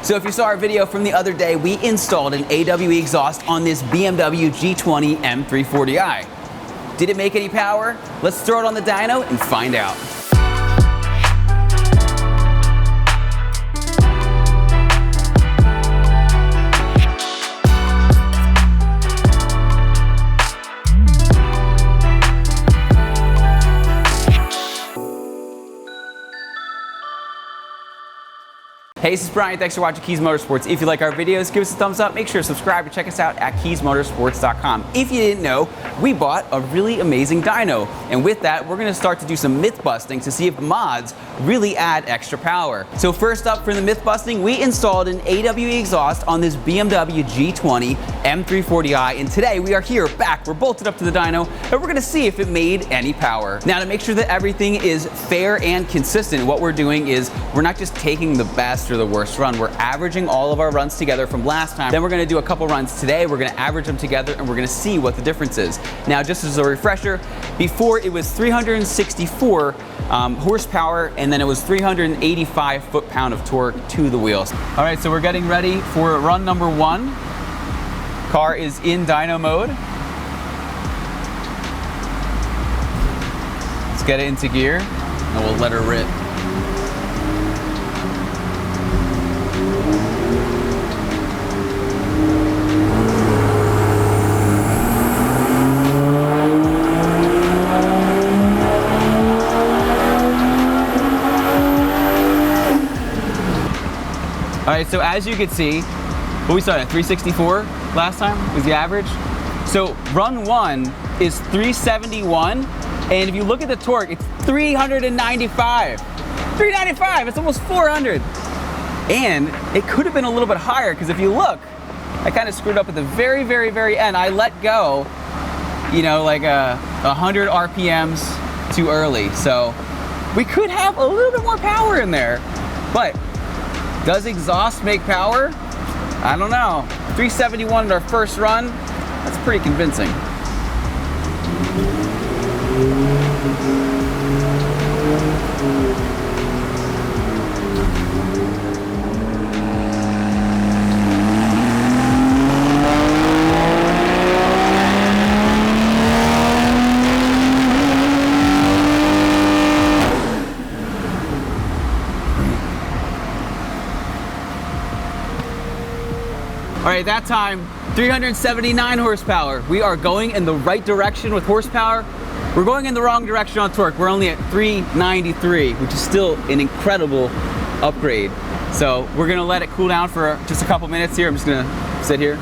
So if you saw our video from the other day, we installed an AWE exhaust on this BMW G20 M340i. Did it make any power? Let's throw it on the dyno and find out. Hey, this is Bryan. Thanks for watching Kies Motorsports. If you like our videos, give us a thumbs up. Make sure to subscribe and check us out at KiesMotorsports.com. If you didn't know, we bought a really amazing dyno. And with that, we're going to start to do some myth busting to see if mods really add extra power. So first up for the myth busting, we installed an AWE exhaust on this BMW G20 M340i. And today we are here back. We're bolted up to the dyno and we're going to see if it made any power. Now, to make sure that everything is fair and consistent, what we're doing is we're not just taking the best or the worst run. We're averaging all of our runs together from last time. Then we're going to do a couple runs today. We're going to average them together and we're going to see what the difference is. Now, just as a refresher, before it was 364 horsepower and then it was 385 foot-pound of torque to the wheels. All right, so we're getting ready for run number 1. Car is in dyno mode. Let's get it into gear and we'll let her rip. All right, so as you can see, what we started at 364 last time was the average. So run 1 is 371, and if you look at the torque, it's 395. 395, it's almost 400. And it could have been a little bit higher, because if you look, I kind of screwed up at the very, very, very end. I let go, you know, like 100 RPMs too early. So we could have a little bit more power in there, but does exhaust make power? I don't know. 371 in our first run, that's pretty convincing. All right, that time, 379 horsepower. We are going in the right direction with horsepower. We're going in the wrong direction on torque. We're only at 393, which is still an incredible upgrade. So we're gonna let it cool down for just a couple minutes here. I'm just gonna sit here.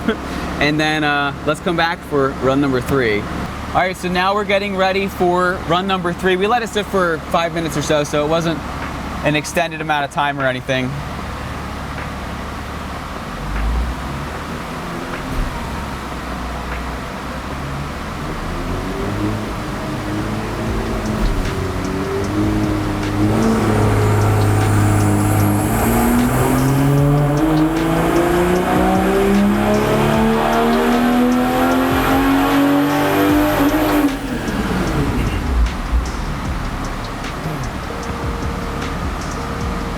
And then let's come back for run number 3. All right, so now we're getting ready for run number 3. We let it sit for 5 minutes or so, so it wasn't an extended amount of time or anything.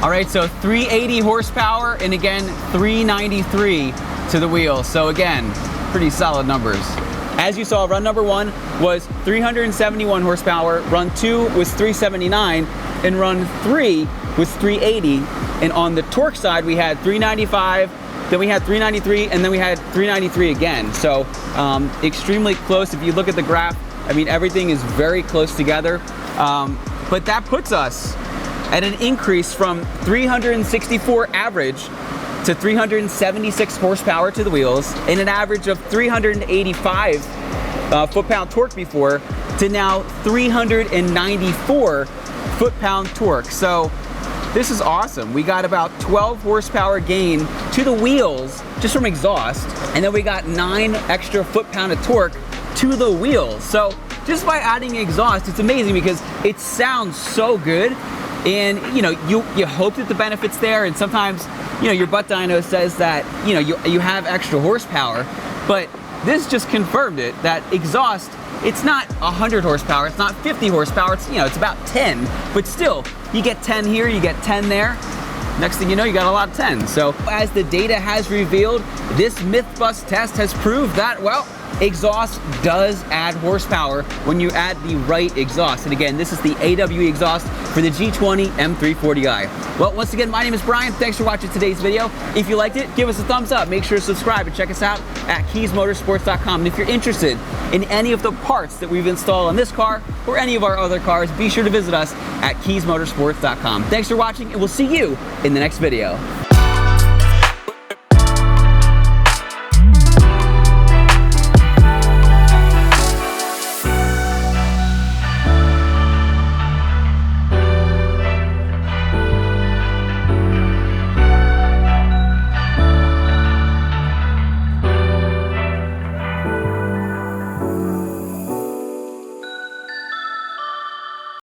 All right, so 380 horsepower and again 393 to the wheel. So again, pretty solid numbers. As you saw, run number 1 was 371 horsepower, run 2 was 379, and run 3 was 380. And on the torque side, we had 395, then we had 393, and then we had 393 again. So extremely close. If you look at the graph, I mean, everything is very close together. But that puts us at an increase from 364 average to 376 horsepower to the wheels, and an average of 385 foot-pound torque before, to now 394 foot-pound torque. So this is awesome. We got about 12 horsepower gain to the wheels just from exhaust, and then we got 9 extra foot-pound of torque to the wheels. So just by adding exhaust, it's amazing because it sounds so good. And you know, you hope that the benefit's there, and sometimes, you know, your butt dyno says that, you know, you have extra horsepower, but this just confirmed it, that exhaust, it's not 100 horsepower, it's not 50 horsepower, it's, you know, it's about 10, but still, you get 10 here, you get 10 there. next thing you know, you got a lot of 10s. So as the data has revealed, this myth bust test has proved that, well, exhaust does add horsepower when you add the right exhaust. And again, this is the AW exhaust for the G20 M340i. Well, once again, my name is Brian. Thanks for watching today's video. If you liked it, give us a thumbs up. Make sure to subscribe and check us out at KiesMotorsports.com. And if you're interested in any of the parts that we've installed on this car or any of our other cars, be sure to visit us at KiesMotorsports.com. Thanks for watching, and we'll see you in the next video.